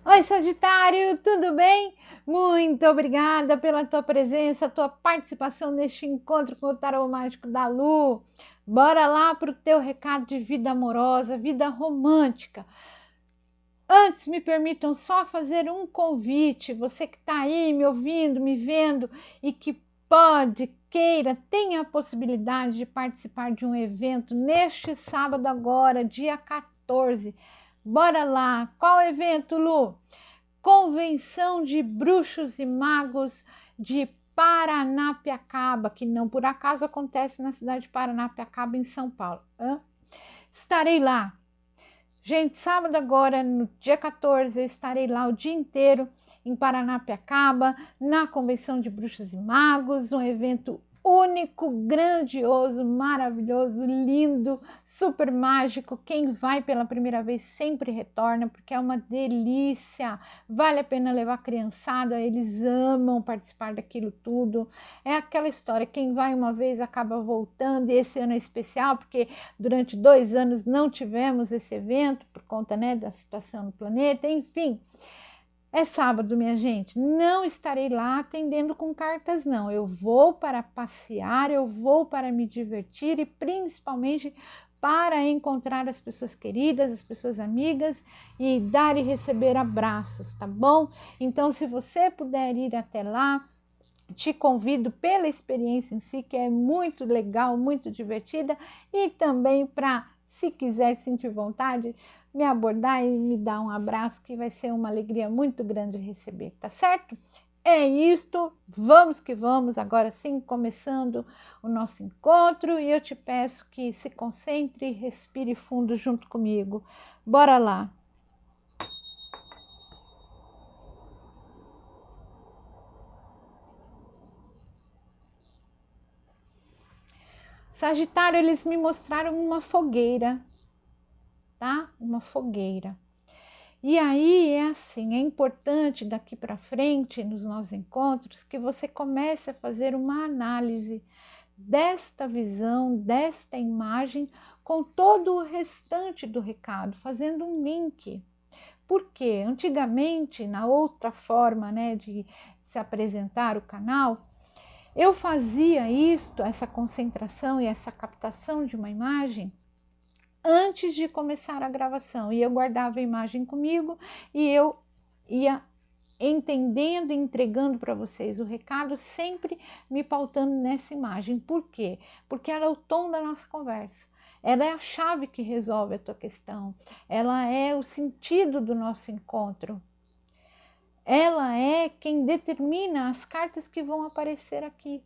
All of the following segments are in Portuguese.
Oi, Sagitário, tudo bem? Muito obrigada pela tua presença, tua participação neste encontro com o Tarô Mágico da Lu. Bora lá para o teu recado de vida amorosa, vida romântica. Antes, me permitam só fazer um convite. Você que está aí me ouvindo, me vendo e que pode, queira, tenha a possibilidade de participar de um evento neste sábado agora, dia 14. Bora lá! Qual evento, Lu? Convenção de Bruxos e Magos de Paranapiacaba, que não por acaso acontece na cidade de Paranapiacaba, em São Paulo. Estarei lá. Gente, sábado agora, no dia 14, eu estarei lá o dia inteiro em Paranapiacaba, na Convenção de Bruxos e Magos, um evento único, grandioso, maravilhoso, lindo, super mágico. Quem vai pela primeira vez sempre retorna, porque é uma delícia. Vale a pena levar a criançada, eles amam participar daquilo tudo. É aquela história, quem vai uma vez acaba voltando, e esse ano é especial, porque durante 2 anos não tivemos esse evento, por conta, né, da situação no planeta, enfim. É sábado, minha gente, não estarei lá atendendo com cartas, não. Eu vou para passear, eu vou para me divertir e principalmente para encontrar as pessoas queridas, as pessoas amigas e dar e receber abraços, tá bom? Então, se você puder ir até lá, te convido pela experiência em si, que é muito legal, muito divertida, e também para, se quiser sentir vontade, me abordar e me dar um abraço, que vai ser uma alegria muito grande receber, tá certo? É isto, vamos que vamos, agora sim, começando o nosso encontro, e eu te peço que se concentre e respire fundo junto comigo. Bora lá! Sagitário, eles me mostraram uma fogueira, tá? Uma fogueira. E aí é assim, é importante daqui para frente nos nossos encontros que você comece a fazer uma análise desta visão, desta imagem com todo o restante do recado, fazendo um link. Porque antigamente, na outra forma, né, de se apresentar o canal, eu fazia isto, essa concentração e essa captação de uma imagem antes de começar a gravação, e eu guardava a imagem comigo e eu ia entendendo e entregando para vocês o recado, sempre me pautando nessa imagem. Por quê? Porque ela é o tom da nossa conversa, ela é a chave que resolve a tua questão, ela é o sentido do nosso encontro, ela é quem determina as cartas que vão aparecer aqui.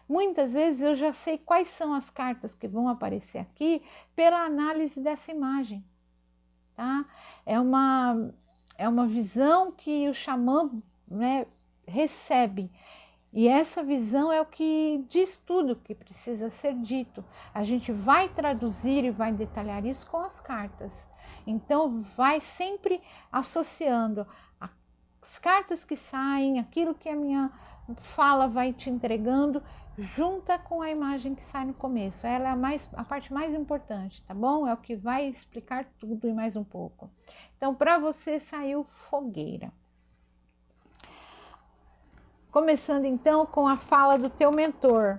Muitas vezes eu já sei quais são as cartas que vão aparecer aqui pela análise dessa imagem, tá? É uma visão que o xamã, né, recebe. E essa visão é o que diz tudo que precisa ser dito. A gente vai traduzir e vai detalhar isso com as cartas. Então, vai sempre associando as cartas que saem, aquilo que a minha fala vai te entregando, junta com a imagem que sai no começo. Ela é a parte mais importante, tá bom? É o que vai explicar tudo e mais um pouco. Então, para você saiu fogueira. Começando então com a fala do teu mentor.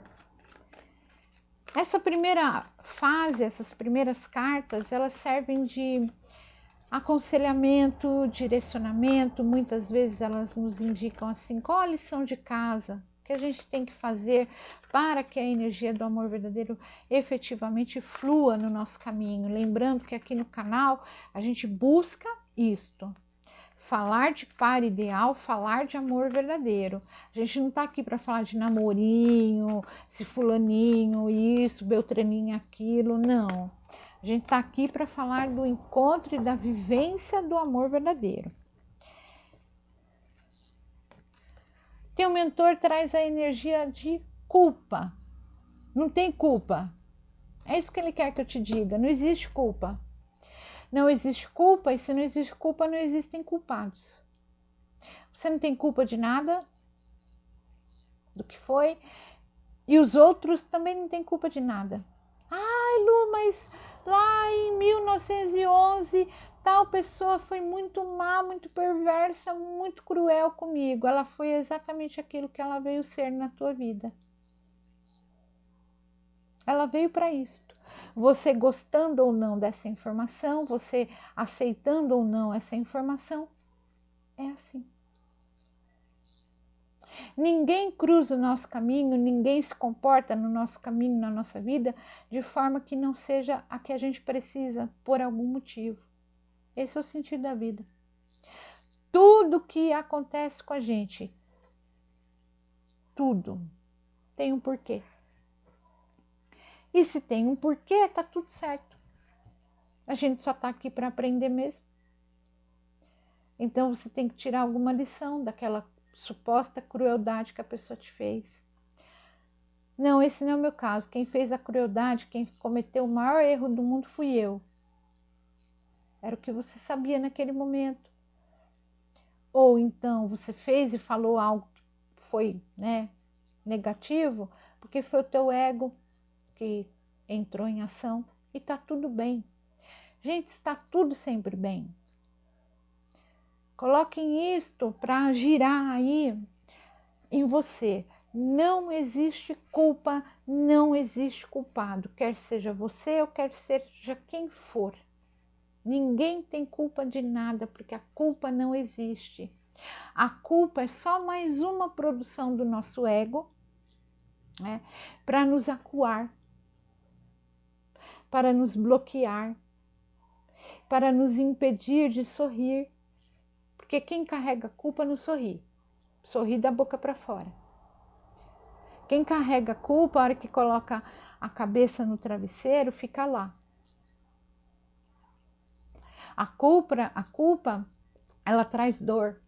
Essa primeira fase, essas primeiras cartas, elas servem de aconselhamento, direcionamento. Muitas vezes elas nos indicam assim, qual a lição de casa que a gente tem que fazer para que a energia do amor verdadeiro efetivamente flua no nosso caminho. Lembrando que aqui no canal a gente busca isto, falar de par ideal, falar de amor verdadeiro. A gente não tá aqui para falar de namorinho, se fulaninho isso, beltraninho aquilo, não. A gente tá aqui para falar do encontro e da vivência do amor verdadeiro. Teu mentor traz a energia de culpa. Não tem culpa. É isso que ele quer que eu te diga. Não existe culpa. Não existe culpa, e se não existe culpa, não existem culpados. Você não tem culpa de nada do que foi, e os outros também não têm culpa de nada. Ai, Lu, mas lá em 1911 Tal pessoa foi muito má, muito perversa, muito cruel comigo. Ela foi exatamente aquilo que ela veio ser na tua vida. Ela veio para isto. Você gostando ou não dessa informação, você aceitando ou não essa informação, é assim. Ninguém cruza o nosso caminho, ninguém se comporta no nosso caminho, na nossa vida, de forma que não seja a que a gente precisa, por algum motivo. Esse é o sentido da vida. Tudo que acontece com a gente, tudo, tem um porquê. E se tem um porquê, tá tudo certo. A gente só tá aqui para aprender mesmo. Então você tem que tirar alguma lição daquela suposta crueldade que a pessoa te fez. Não, esse não é o meu caso. Quem fez a crueldade, quem cometeu o maior erro do mundo fui eu. Era o que você sabia naquele momento. Ou então você fez e falou algo que foi, negativo, porque foi o teu ego que entrou em ação e tá tudo bem. Gente, está tudo sempre bem. Coloquem isto para girar aí em você. Não existe culpa, não existe culpado, quer seja você ou quer seja quem for. Ninguém tem culpa de nada, porque a culpa não existe. A culpa é só mais uma produção do nosso ego, para nos acuar, para nos bloquear, para nos impedir de sorrir. Porque quem carrega a culpa não sorri. Sorri da boca para fora. Quem carrega a culpa, a hora que coloca a cabeça no travesseiro, fica lá. A culpa, ela traz dor.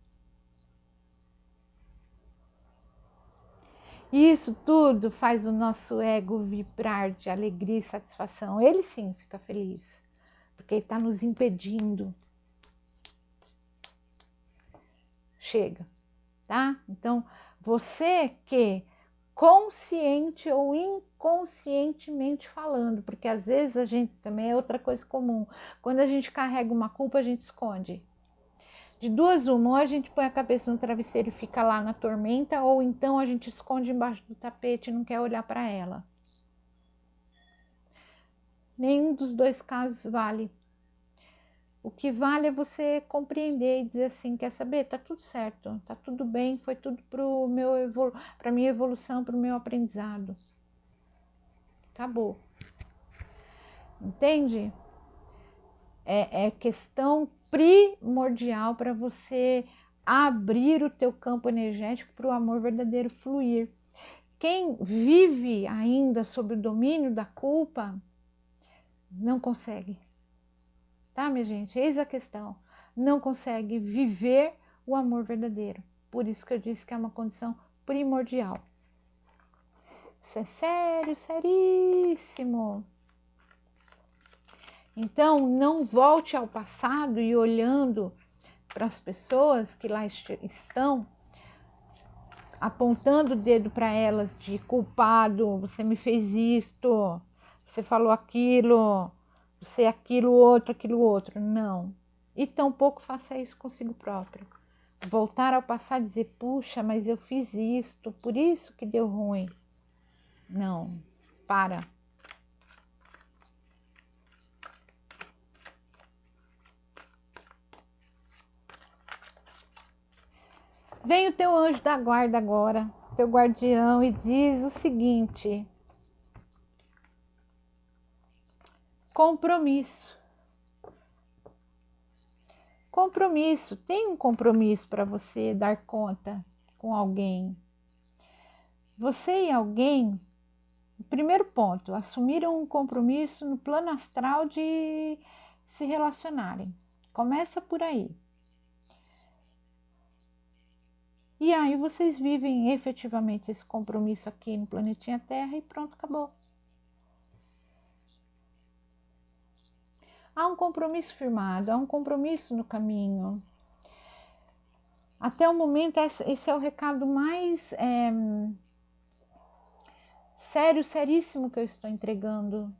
E isso tudo faz o nosso ego vibrar de alegria e satisfação. Ele sim fica feliz, porque ele está nos impedindo. Chega, tá? Então, você que consciente ou inconscientemente falando, porque às vezes a gente também é outra coisa comum. Quando a gente carrega uma culpa, a gente esconde. De duas uma, ou a gente põe a cabeça no travesseiro e fica lá na tormenta, ou então a gente esconde embaixo do tapete e não quer olhar para ela. Nenhum dos dois casos vale. O que vale é você compreender e dizer assim, quer saber? Tá tudo certo, tá tudo bem, foi tudo para minha evolução, para o meu aprendizado. Acabou. Entende? É questão primordial para você abrir o teu campo energético para o amor verdadeiro fluir. Quem vive ainda sob o domínio da culpa não consegue. Tá, minha gente? Eis a questão. Não consegue viver o amor verdadeiro. Por isso que eu disse que é uma condição primordial. Isso é sério, seríssimo. Então, não volte ao passado e olhando para as pessoas que lá estão, apontando o dedo para elas de culpado, você me fez isto, você falou aquilo, você aquilo outro. Não. E tampouco faça isso consigo próprio. Voltar ao passado e dizer, puxa, mas eu fiz isto, por isso que deu ruim. Não, para. Vem o teu anjo da guarda agora, teu guardião, e diz o seguinte: compromisso. Compromisso, tem um compromisso para você dar conta com alguém. Você e alguém, primeiro ponto, assumiram um compromisso no plano astral de se relacionarem. Começa por aí. E aí vocês vivem efetivamente esse compromisso aqui no planetinha Terra e pronto, acabou. Há um compromisso firmado, há um compromisso no caminho. Até o momento, esse é o recado mais sério, seríssimo que eu estou entregando.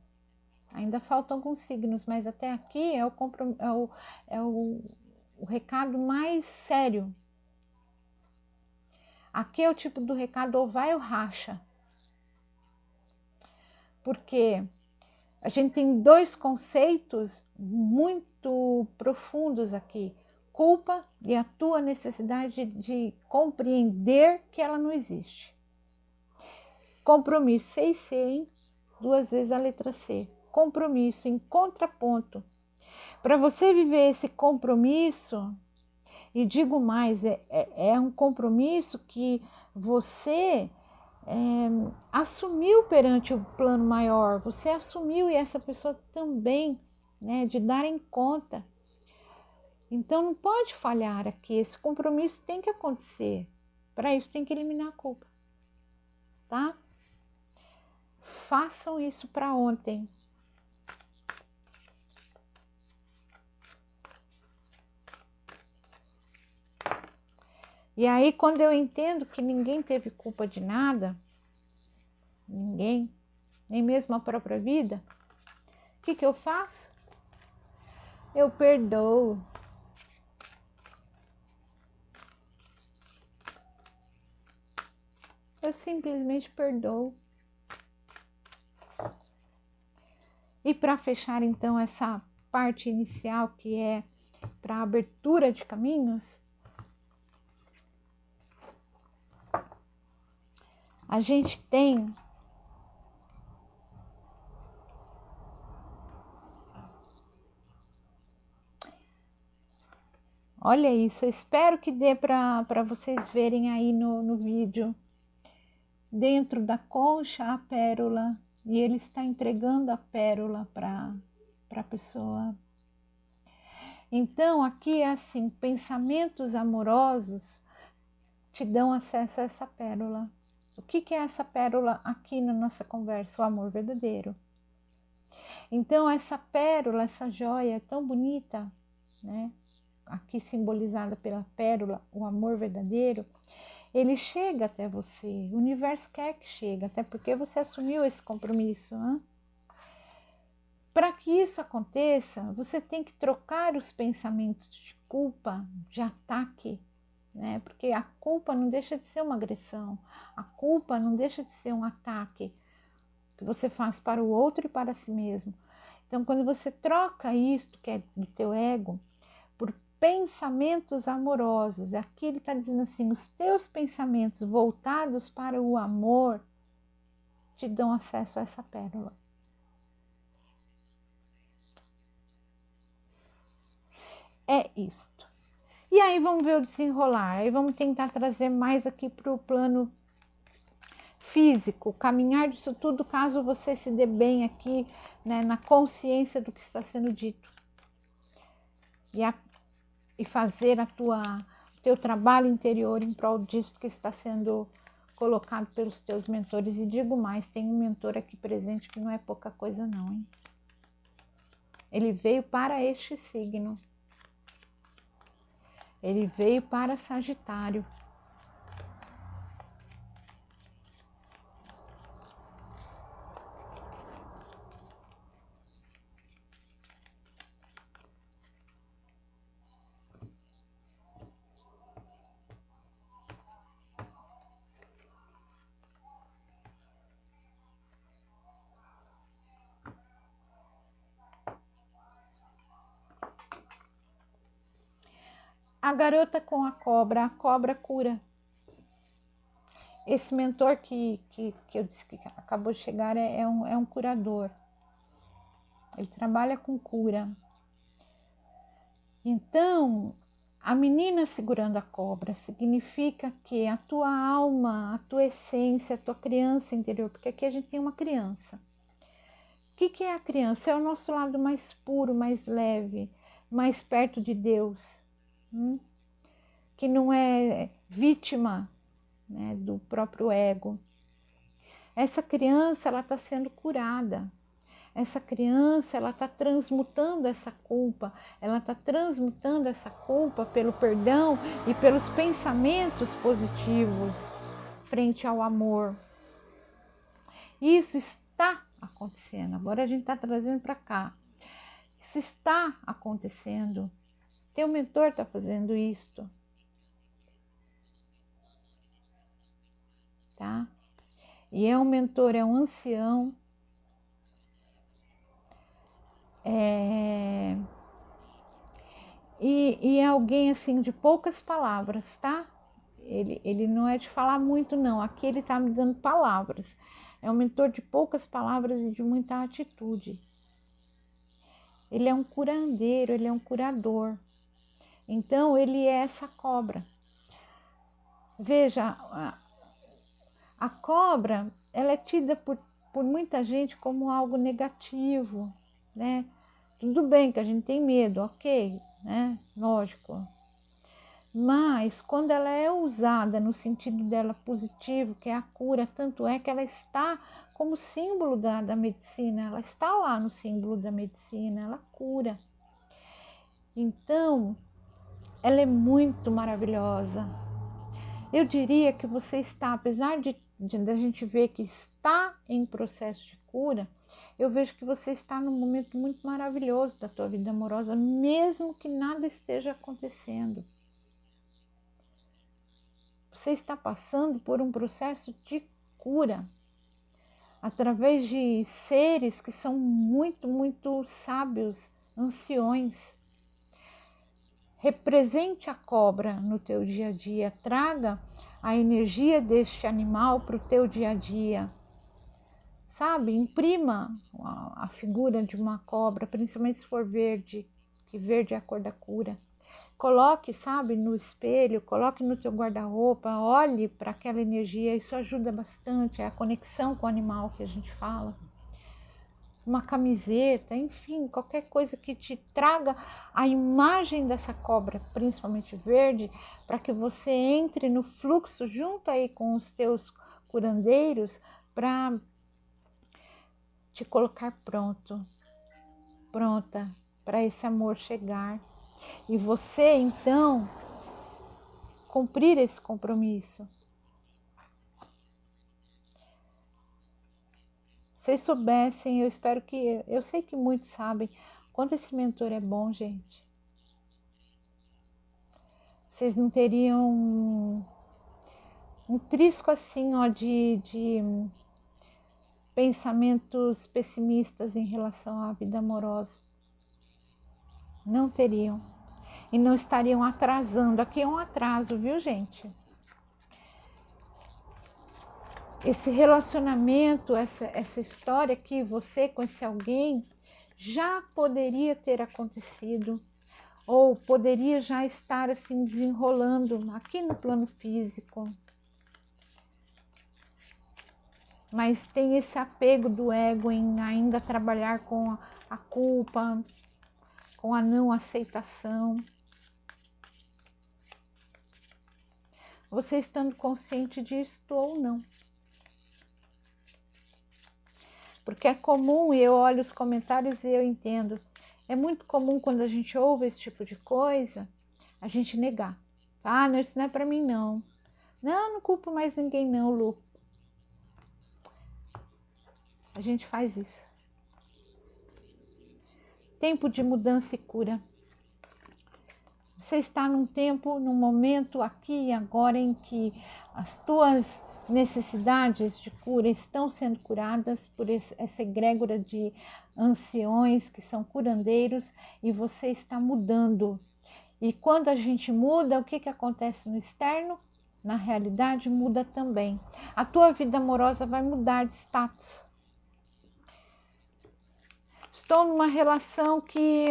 Ainda faltam alguns signos, mas até aqui é o recado mais sério. Aqui é o tipo do recado ou vai ou racha. Porque a gente tem dois conceitos muito profundos aqui. Culpa e a tua necessidade de compreender que ela não existe. Compromisso, C e C, hein? 2 vezes a letra C. Compromisso em contraponto. Para você viver esse compromisso, e digo mais, é um compromisso que você assumiu perante o plano maior, você assumiu e essa pessoa também, né, de darem conta. Então não pode falhar aqui, esse compromisso tem que acontecer. Para isso tem que eliminar a culpa, tá? Façam isso para ontem. E aí, quando eu entendo que ninguém teve culpa de nada, ninguém, nem mesmo a própria vida, o que eu faço? Eu perdoo. Eu simplesmente perdoo. E para fechar, então, essa parte inicial, que é para a abertura de caminhos, a gente tem olha isso, eu espero que dê para vocês verem aí no vídeo. Dentro da concha a pérola, e ele está entregando a pérola para a pessoa. Então aqui é assim, pensamentos amorosos te dão acesso a essa pérola. O que é essa pérola aqui na nossa conversa? O amor verdadeiro. Então essa pérola, essa joia é tão bonita, né? Aqui simbolizada pela pérola, o amor verdadeiro, ele chega até você, o universo quer que chegue, até porque você assumiu esse compromisso. Para que isso aconteça, você tem que trocar os pensamentos de culpa, de ataque, né? Porque a culpa não deixa de ser uma agressão, a culpa não deixa de ser um ataque que você faz para o outro e para si mesmo. Então, quando você troca isto, que é do teu ego, por pensamentos amorosos, aqui ele está dizendo assim, os teus pensamentos voltados para o amor te dão acesso a essa pérola. É isto. E aí vamos ver o desenrolar, aí vamos tentar trazer mais aqui para o plano físico, caminhar disso tudo, caso você se dê bem aqui, né, na consciência do que está sendo dito. E fazer o teu trabalho interior em prol disso que está sendo colocado pelos teus mentores. E digo mais, tem um mentor aqui presente que não é pouca coisa não, hein? Ele veio para este signo. Ele veio para Sagitário. A garota com a cobra cura. Esse mentor que eu disse que acabou de chegar é um curador. Ele trabalha com cura. Então, a menina segurando a cobra significa que a tua alma, a tua essência, a tua criança interior, porque aqui a gente tem uma criança. O que é a criança? É o nosso lado mais puro, mais leve, mais perto de Deus. Que não é vítima, né, do próprio ego. Essa criança, ela está sendo curada. Essa criança, ela está transmutando essa culpa. Ela está transmutando essa culpa pelo perdão e pelos pensamentos positivos frente ao amor. Isso está acontecendo. acontecendo. Agora a gente está trazendo para cá. Isso está acontecendo. Teu mentor está fazendo isto. Tá? E é um mentor, é um ancião. E é alguém assim de poucas palavras, tá? Ele não é de falar muito, não. Aqui ele está me dando palavras. É um mentor de poucas palavras e de muita atitude. Ele é um curandeiro, ele é um curador. Então, ele é essa cobra. Veja, a cobra, ela é tida por muita gente como algo negativo, né? Tudo bem que a gente tem medo, ok, né? Lógico. Mas quando ela é usada no sentido dela positivo, que é a cura, tanto é que ela está como símbolo da medicina, ela está lá no símbolo da medicina, ela cura. Então, ela é muito maravilhosa. Eu diria que você está, apesar de a gente ver que está em processo de cura, eu vejo que você está num momento muito maravilhoso da tua vida amorosa, mesmo que nada esteja acontecendo. Você está passando por um processo de cura, através de seres que são muito, muito sábios, anciões. Represente a cobra no teu dia a dia, traga a energia deste animal para o teu dia a dia, sabe? Imprima a figura de uma cobra, principalmente se for verde, que verde é a cor da cura. Coloque, sabe, no espelho, coloque no teu guarda-roupa, olhe para aquela energia, isso ajuda bastante, é a conexão com o animal que a gente fala. Uma camiseta, enfim, qualquer coisa que te traga a imagem dessa cobra, principalmente verde, para que você entre no fluxo junto aí com os teus curandeiros para te colocar pronta para esse amor chegar. E você, então, cumprir esse compromisso. Vocês soubessem, eu espero que... Eu sei que muitos sabem quanto esse mentor é bom, gente. Vocês não teriam um trisco assim, ó, de pensamentos pessimistas em relação à vida amorosa. Não teriam. E não estariam atrasando. Aqui é um atraso, viu, gente? Esse relacionamento, essa história que você com esse alguém já poderia ter acontecido, ou poderia já estar assim desenrolando aqui no plano físico. Mas tem esse apego do ego em ainda trabalhar com a culpa, com a não aceitação. Você estando consciente disso ou não. Porque é comum, e eu olho os comentários e eu entendo, é muito comum quando a gente ouve esse tipo de coisa, a gente negar. Ah, não, isso não é para mim não. Não culpo mais ninguém não, Lu. A gente faz isso. Tempo de mudança e cura. Você está num tempo, num momento aqui e agora em que as tuas necessidades de cura estão sendo curadas por essa egrégora de anciões que são curandeiros e você está mudando. E quando a gente muda, o que acontece no externo? Na realidade, muda também. A tua vida amorosa vai mudar de status. Estou numa relação que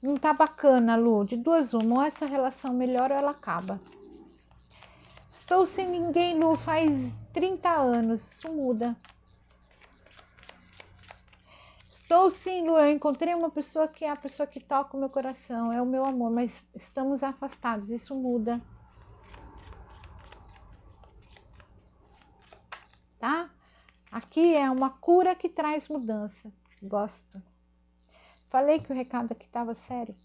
não tá bacana, Lu. De duas uma, ou essa relação melhora ou ela acaba. Estou sem ninguém, Lu, faz 30 anos. Isso muda. Estou sim, Lu. Eu encontrei uma pessoa que é a pessoa que toca o meu coração. É o meu amor, mas estamos afastados. Isso muda. Tá? Aqui é uma cura que traz mudança. Gosto. Falei que o recado aqui estava sério.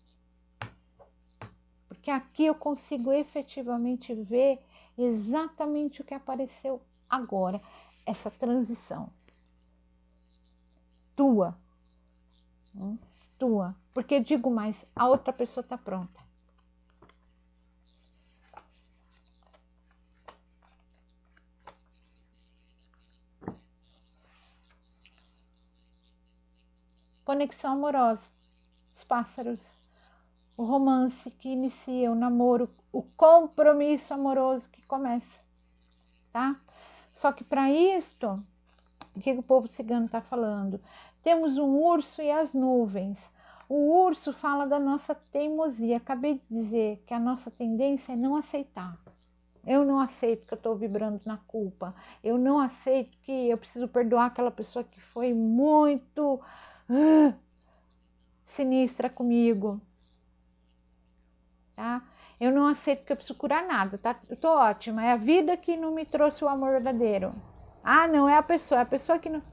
Porque aqui eu consigo efetivamente ver exatamente o que apareceu agora. Essa transição. tua. Tua. Porque digo mais, a outra pessoa está pronta. Conexão amorosa. Os pássaros. O romance que inicia, o namoro, o compromisso amoroso que começa, tá? Só que para isto, o que o povo cigano está falando? Temos um urso e as nuvens. O urso fala da nossa teimosia. Acabei de dizer que a nossa tendência é não aceitar. Eu não aceito que eu estou vibrando na culpa. Eu não aceito que eu preciso perdoar aquela pessoa que foi muito sinistra comigo. Tá? Eu não aceito que eu preciso curar nada, tá? Eu tô ótima, é a vida que não me trouxe o amor verdadeiro. Ah, não é a pessoa que não,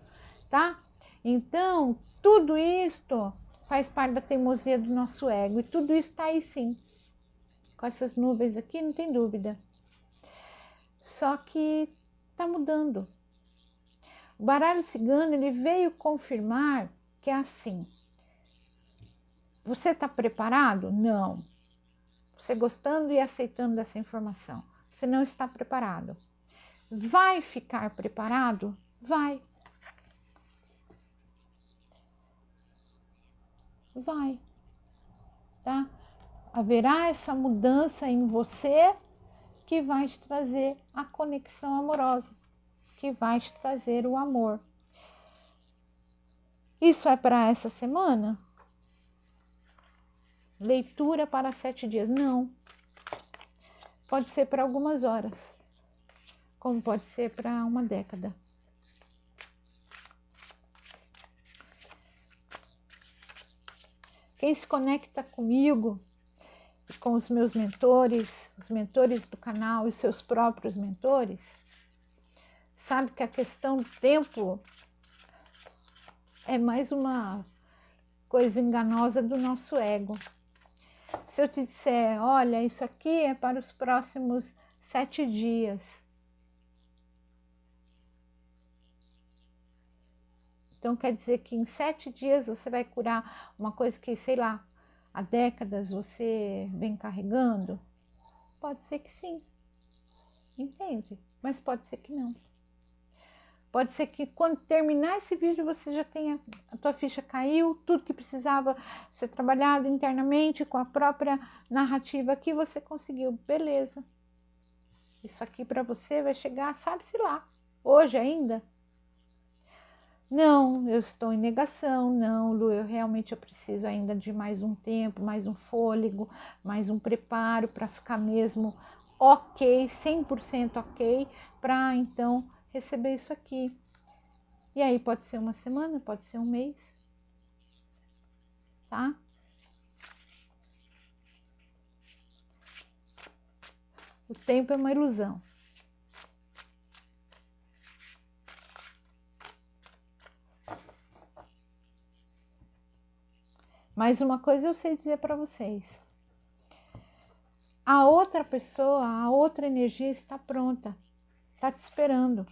tá? Então, tudo isto faz parte da teimosia do nosso ego, e tudo isso tá aí sim. Com essas nuvens aqui, não tem dúvida. Só que tá mudando. O baralho cigano, ele veio confirmar que é assim. Você tá preparado? Não. Você gostando e aceitando dessa informação. Você não está preparado. Vai ficar preparado? Vai. Vai. Tá? Haverá essa mudança em você que vai te trazer a conexão amorosa, que vai te trazer o amor. Isso é para essa semana? Leitura para 7 dias? Não. Pode ser para algumas horas, como pode ser para uma década. Quem se conecta comigo, com os meus mentores, os mentores do canal e seus próprios mentores, sabe que a questão do tempo é mais uma coisa enganosa do nosso ego. Se eu te disser, olha, isso aqui é para os próximos 7 dias. Então quer dizer que em 7 dias você vai curar uma coisa que, sei lá, há décadas você vem carregando? Pode ser que sim, entende? Mas pode ser que não. Pode ser que quando terminar esse vídeo você já tenha, a tua ficha caiu, tudo que precisava ser trabalhado internamente com a própria narrativa aqui você conseguiu, beleza. Isso aqui para você vai chegar, sabe-se lá, hoje ainda. Não, eu estou em negação, não, Lu, eu preciso ainda de mais um tempo, mais um fôlego, mais um preparo para ficar mesmo ok, 100% ok, para então receber isso aqui. E aí pode ser uma semana, pode ser um mês, tá? O tempo é uma ilusão. Mas uma coisa eu sei dizer para vocês. A outra pessoa, a outra energia está pronta, está te esperando.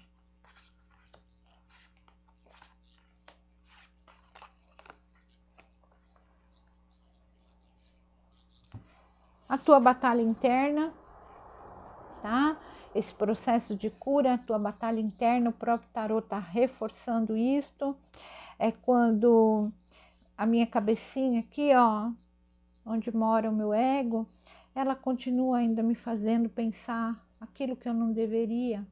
A tua batalha interna, tá? Esse processo de cura, a tua batalha interna, o próprio tarô está reforçando isto. É quando a minha cabecinha aqui, ó, onde mora o meu ego, ela continua ainda me fazendo pensar aquilo que eu não deveria.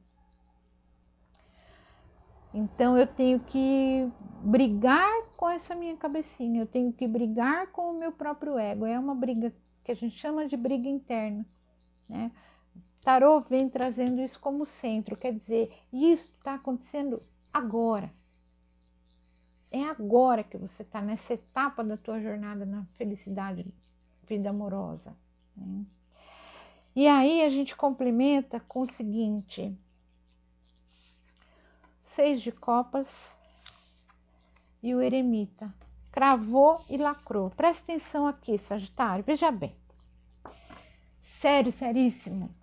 Então eu tenho que brigar com essa minha cabecinha, eu tenho que brigar com o meu próprio ego. É uma briga que a gente chama de briga interna, né? Tarô vem trazendo isso como centro, quer dizer, isso está acontecendo agora. É agora que você está nessa etapa da tua jornada na felicidade, vida amorosa, né? E aí a gente complementa com o seguinte: 6 de copas e o eremita. Cravou e lacrou. Presta atenção aqui, Sagitário, veja bem. Sério, seríssimo.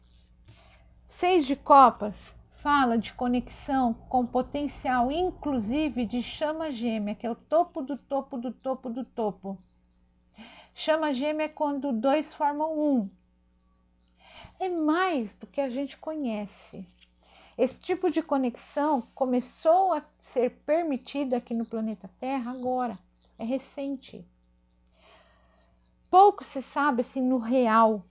6 de copas fala de conexão com potencial, inclusive de chama gêmea, que é o topo do topo do topo do topo. Chama gêmea é quando dois formam um. É mais do que a gente conhece. Esse tipo de conexão começou a ser permitida aqui no planeta Terra agora, é recente. Pouco se sabe assim no real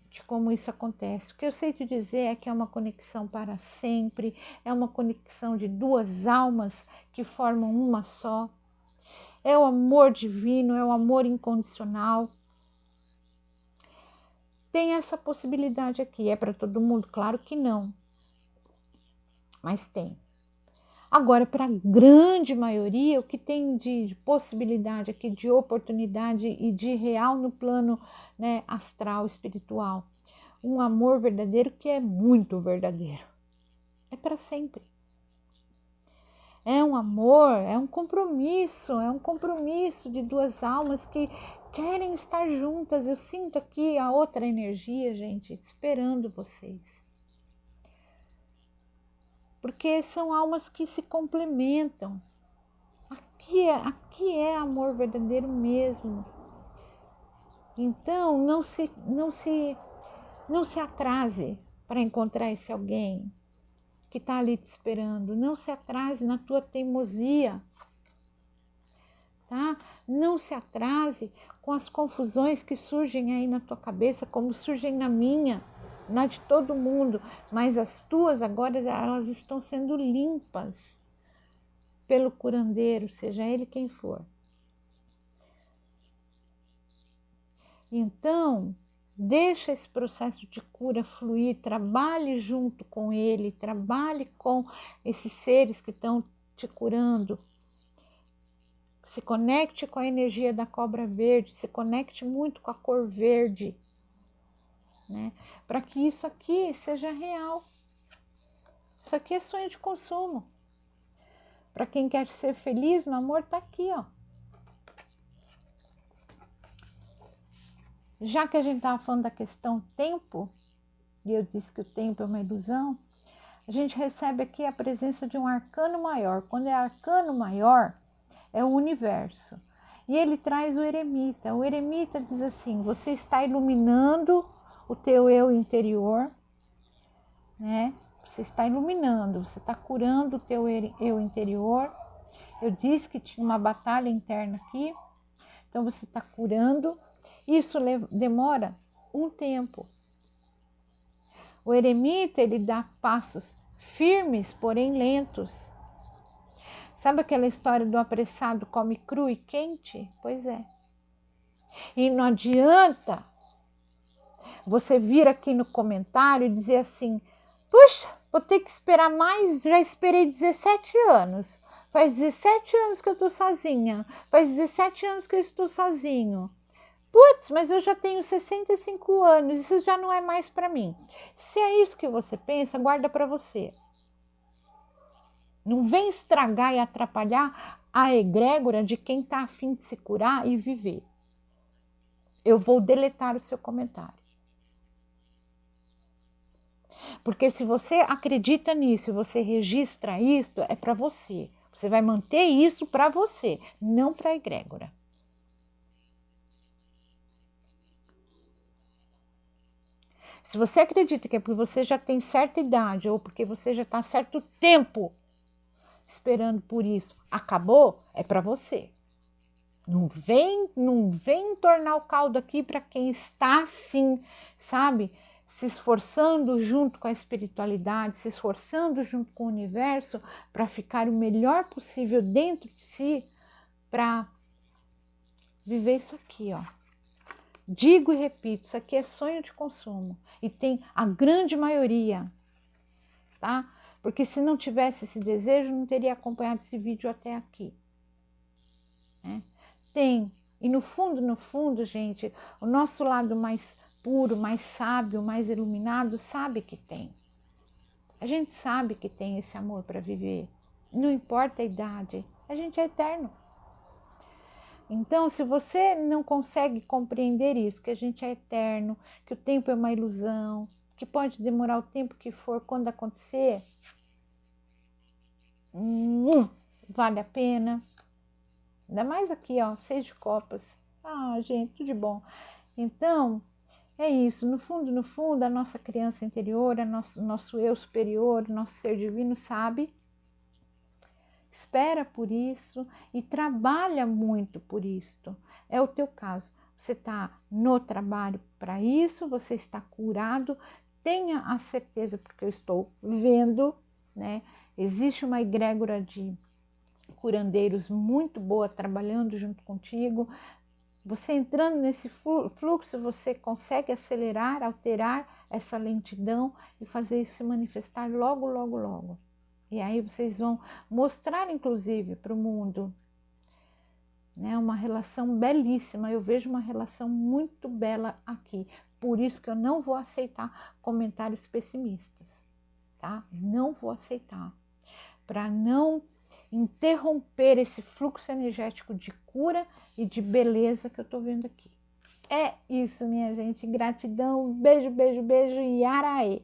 de como isso acontece. O que eu sei te dizer é que é uma conexão para sempre, é uma conexão de duas almas que formam uma só. É o amor divino, é o amor incondicional. Tem essa possibilidade aqui. É para todo mundo? Claro que não. Mas tem. Agora, para a grande maioria, o que tem de possibilidade aqui, de oportunidade e de real no plano, né, astral, espiritual, um amor verdadeiro que é muito verdadeiro. É para sempre. É um amor, é um compromisso de duas almas que querem estar juntas. Eu sinto aqui a outra energia, gente, esperando vocês. Porque são almas que se complementam. Aqui é amor verdadeiro mesmo. Então, não se atrase para encontrar esse alguém que está ali te esperando. Não se atrase na tua teimosia, tá? Não se atrase com as confusões que surgem aí na tua cabeça, como surgem na minha, na de todo mundo, mas as tuas agora elas estão sendo limpas pelo curandeiro, seja ele quem for. Então, deixa esse processo de cura fluir, trabalhe junto com ele, trabalhe com esses seres que estão te curando. Se conecte com a energia da cobra verde, se conecte muito com a cor verde, né? Para que isso aqui seja real. Isso aqui é sonho de consumo. Para quem quer ser feliz no amor, tá aqui, ó. Já que a gente estava falando da questão tempo, e eu disse que o tempo é uma ilusão, a gente recebe aqui a presença de um arcano maior. Quando é arcano maior, é o universo. E ele traz o eremita. O eremita diz assim: você está iluminando o teu eu interior, né? Você está iluminando, você está curando o teu eu interior. Eu disse que tinha uma batalha interna aqui, então você está curando. Isso demora um tempo. O eremita, ele dá passos firmes, porém lentos. Sabe aquela história do apressado come cru e quente? Pois é. E não adianta você vir aqui no comentário e dizer assim: puxa, vou ter que esperar mais, já esperei 17 anos. Faz 17 anos que eu estou sozinha. Faz 17 anos que eu estou sozinho. Putz, mas eu já tenho 65 anos, isso já não é mais para mim. Se é isso que você pensa, guarda para você. Não vem estragar e atrapalhar a egrégora de quem está a fim de se curar e viver. Eu vou deletar o seu comentário. Porque se você acredita nisso, você registra isso, é para você. Você vai manter isso para você, não para a egrégora. Se você acredita que é porque você já tem certa idade ou porque você já está certo tempo esperando por isso, acabou, é para você. Não vem tornar o caldo aqui para quem está assim, sabe? Se esforçando junto com a espiritualidade, se esforçando junto com o universo para ficar o melhor possível dentro de si, para viver isso aqui, ó. Digo e repito, isso aqui é sonho de consumo. E tem a grande maioria, tá? Porque se não tivesse esse desejo, não teria acompanhado esse vídeo até aqui. Né? Tem. E no fundo, gente, o nosso lado mais puro, mais sábio, mais iluminado, sabe que tem. A gente sabe que tem esse amor para viver. Não importa a idade, a gente é eterno. Então, se você não consegue compreender isso, que a gente é eterno, que o tempo é uma ilusão, que pode demorar o tempo que for, quando acontecer, vale a pena. Ainda mais aqui, ó, 6 de copas. Ah, gente, tudo de bom. Então, é isso. No fundo, a nossa criança interior, nosso eu superior, nosso ser divino sabe, espera por isso e trabalha muito por isto. É o teu caso. Você está no trabalho para isso, você está curado. Tenha a certeza, porque eu estou vendo, né? Existe uma egrégora de curandeiros muito boa trabalhando junto contigo. Você entrando nesse fluxo, você consegue acelerar, alterar essa lentidão e fazer isso se manifestar logo, logo, logo. E aí vocês vão mostrar, inclusive, para o mundo, né, uma relação belíssima. Eu vejo uma relação muito bela aqui. Por isso que eu não vou aceitar comentários pessimistas, tá? Não vou aceitar. Para não interromper esse fluxo energético de cura e de beleza que eu tô vendo aqui. É isso, minha gente. Gratidão. Beijo, beijo, beijo e araê.